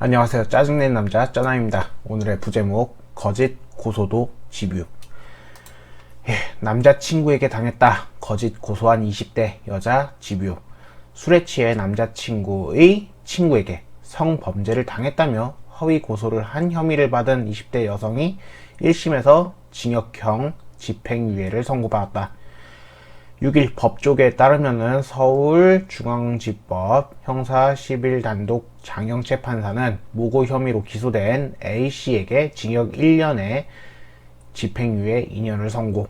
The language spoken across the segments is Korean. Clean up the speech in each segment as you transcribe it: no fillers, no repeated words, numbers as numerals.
안녕하세요. 짜증낸 남자 짜나입니다. 오늘의 부제목 거짓 고소도 집유. 남자친구에게 당했다. 거짓 고소한 20대 여자 집유. 술에 취해 남자친구의 친구에게 성범죄를 당했다며 허위 고소를 한 혐의를 받은 20대 여성이 1심에서 징역형 집행유예를 선고받았다. 6일 법조계에 따르면은 서울중앙지법 형사 11단독 장영채 판사는 모고 혐의로 기소된 A씨에게 징역 1년에 집행유예 2년을 선고.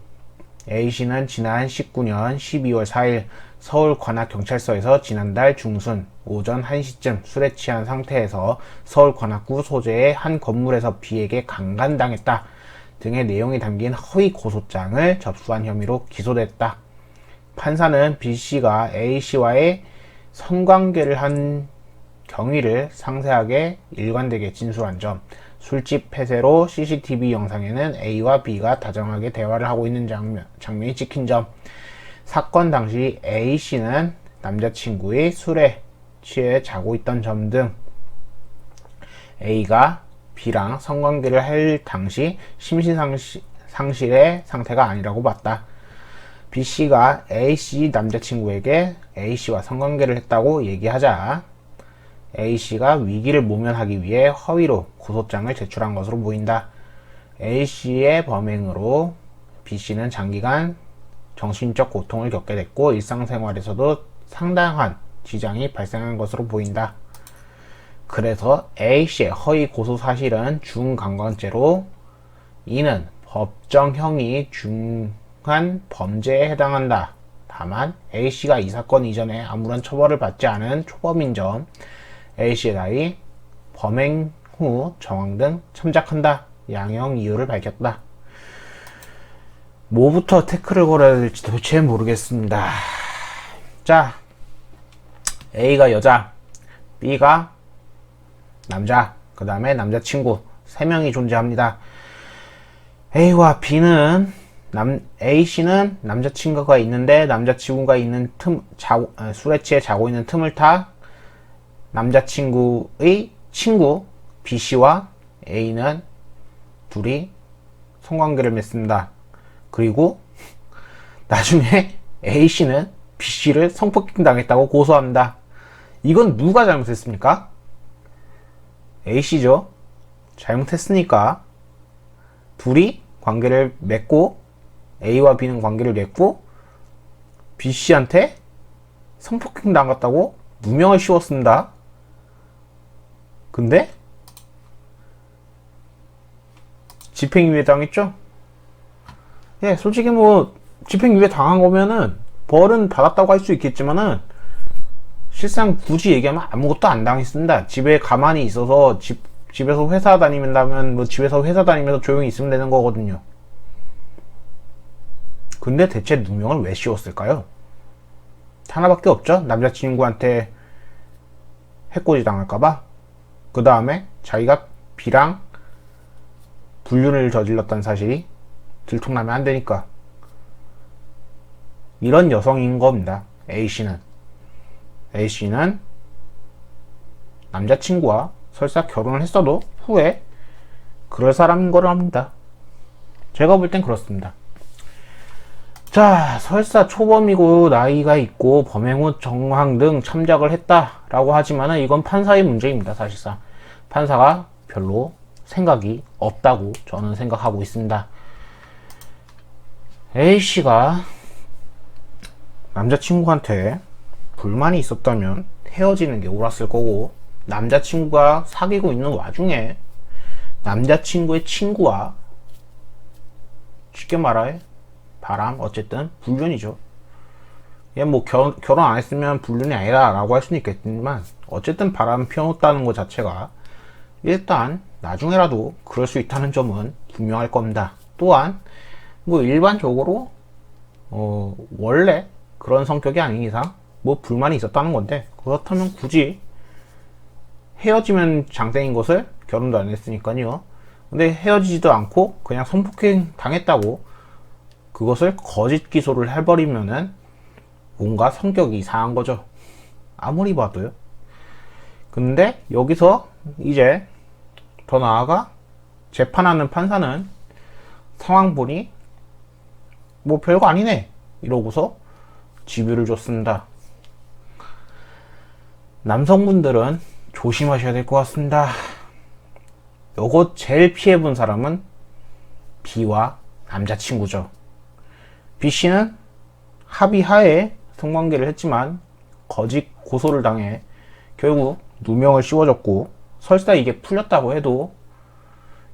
A씨는 지난 19년 12월 4일 서울관악경찰서에서 지난달 중순 오전 1시쯤 술에 취한 상태에서 서울관악구 소재의 한 건물에서 B에게 강간당했다 등의 내용이 담긴 허위 고소장을 접수한 혐의로 기소됐다. 판사는 B씨가 A씨와의 성관계를 한 경위를 상세하게 일관되게 진술한 점, 술집 폐쇄로 CCTV 영상에는 A와 B가 다정하게 대화를 하고 있는 장면이 찍힌 점, 사건 당시 A씨는 남자친구의 술에 취해 자고 있던 점 등 A가 B랑 성관계를 할 당시 심신상실의 상태가 아니라고 봤다. B씨가 A씨 남자친구에게 A씨와 성관계를 했다고 얘기하자 A씨가 위기를 모면하기 위해 허위로 고소장을 제출한 것으로 보인다. A씨의 범행으로 B씨는 장기간 정신적 고통을 겪게 됐고 일상생활에서도 상당한 지장이 발생한 것으로 보인다. 그래서 A씨의 허위 고소 사실은 중강간죄로 이는 법정형이 중한 범죄에 해당한다. 다만 A씨가 이 사건 이전에 아무런 처벌을 받지 않은 초범인 점, A씨의 나이, 범행 후 정황 등 참작한다. 양형 이유를 밝혔다. 뭐부터 태클을 걸어야 될지 도대체 모르겠습니다. 자, A가 여자, B가 남자, 그 다음에 남자친구 3명이 존재합니다. A와 B는 A씨는 남자친구가 있는데 남자친구가 있는 술에 취해 자고 있는 틈을 타 남자친구의 친구 B씨와 A는 둘이 성관계를 맺습니다. 그리고 나중에 A씨는 B씨를 성폭행 당했다고 고소합니다. 이건 누가 잘못했습니까? A씨죠. 잘못했으니까 둘이 관계를 맺고 A와 B는 관계를 맺고 B씨한테 성폭행 당했다고 누명을 씌웠습니다. 근데 집행유예 당했죠? 예, 솔직히 뭐 집행유예 당한 거면은 벌은 받았다고 할 수 있겠지만은 실상 굳이 얘기하면 아무것도 안 당했습니다. 집에 가만히 있어서 집에서 회사 다니면다면 뭐 집에서 회사 다니면서 조용히 있으면 되는 거거든요. 근데 대체 누명을 왜 씌웠을까요? 하나밖에 없죠. 남자친구한테 해코지 당할까봐. 그 다음에 자기가 B랑 불륜을 저질렀다는 사실이 들통나면 안 되니까. 이런 여성인 겁니다. A씨는 남자친구와 설사 결혼을 했어도 후에 그럴 사람인 거를 합니다. 제가 볼 땐 그렇습니다. 자, 설사 초범이고 나이가 있고 범행 후 정황 등 참작을 했다라고 하지만은 이건 판사의 문제입니다. 사실상 판사가 별로 생각이 없다고 저는 생각하고 있습니다. A씨가 남자친구한테 불만이 있었다면 헤어지는 게 옳았을 거고, 남자친구가 사귀고 있는 와중에 남자친구의 친구와 쉽게 말해 어쨌든 불륜이죠. 얘 뭐 결혼 안 했으면 불륜이 아니다 라고 할 수는 있겠지만 어쨌든 바람 피워놓았다는 것 자체가 일단 나중에라도 그럴 수 있다는 점은 분명할 겁니다. 또한 뭐 일반적으로 원래 그런 성격이 아닌 이상 뭐 불만이 있었다는 건데, 그렇다면 굳이 헤어지면 장땡인 것을 결혼도 안 했으니까요. 근데 헤어지지도 않고 그냥 성폭행 당했다고 그것을 거짓 기소를 해버리면은 뭔가 성격이 이상한 거죠. 아무리 봐도요. 근데 여기서 이제 더 나아가 재판하는 판사는 상황 보니 뭐 별거 아니네 이러고서 집유를 줬습니다. 남성분들은 조심하셔야 될 것 같습니다. 요거 제일 피해본 사람은 B와 남자친구죠. B씨는 합의하에 성관계를 했지만 거짓 고소를 당해 결국 누명을 씌워졌고, 설사 이게 풀렸다고 해도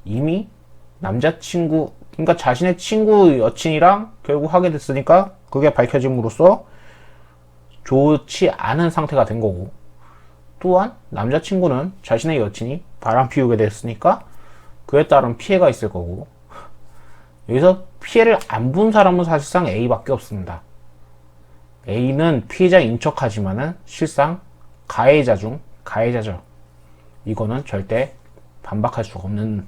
이미 남자친구, 그러니까 자신의 친구 여친이랑 결국 하게 됐으니까 그게 밝혀짐으로써 좋지 않은 상태가 된 거고, 또한 남자친구는 자신의 여친이 바람 피우게 됐으니까 그에 따른 피해가 있을 거고, 여기서 피해를 안 본 사람은 사실상 A밖에 없습니다. A는 피해자인 척하지만은 실상 가해자 중 가해자죠. 이거는 절대 반박할 수가 없는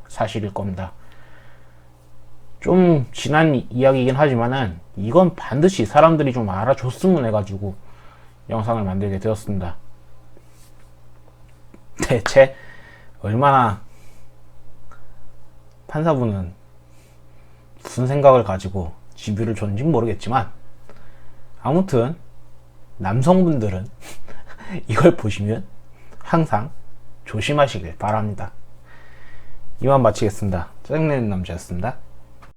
사실일 겁니다. 좀 지난 이야기이긴 하지만은 이건 반드시 사람들이 좀 알아줬으면 해가지고 영상을 만들게 되었습니다. 대체 얼마나 판사분은 무슨 생각을 가지고 집유를 줬는지는 모르겠지만, 아무튼 남성분들은 이걸 보시면 항상 조심하시길 바랍니다. 이만 마치겠습니다. 짜증내는 남자였습니다.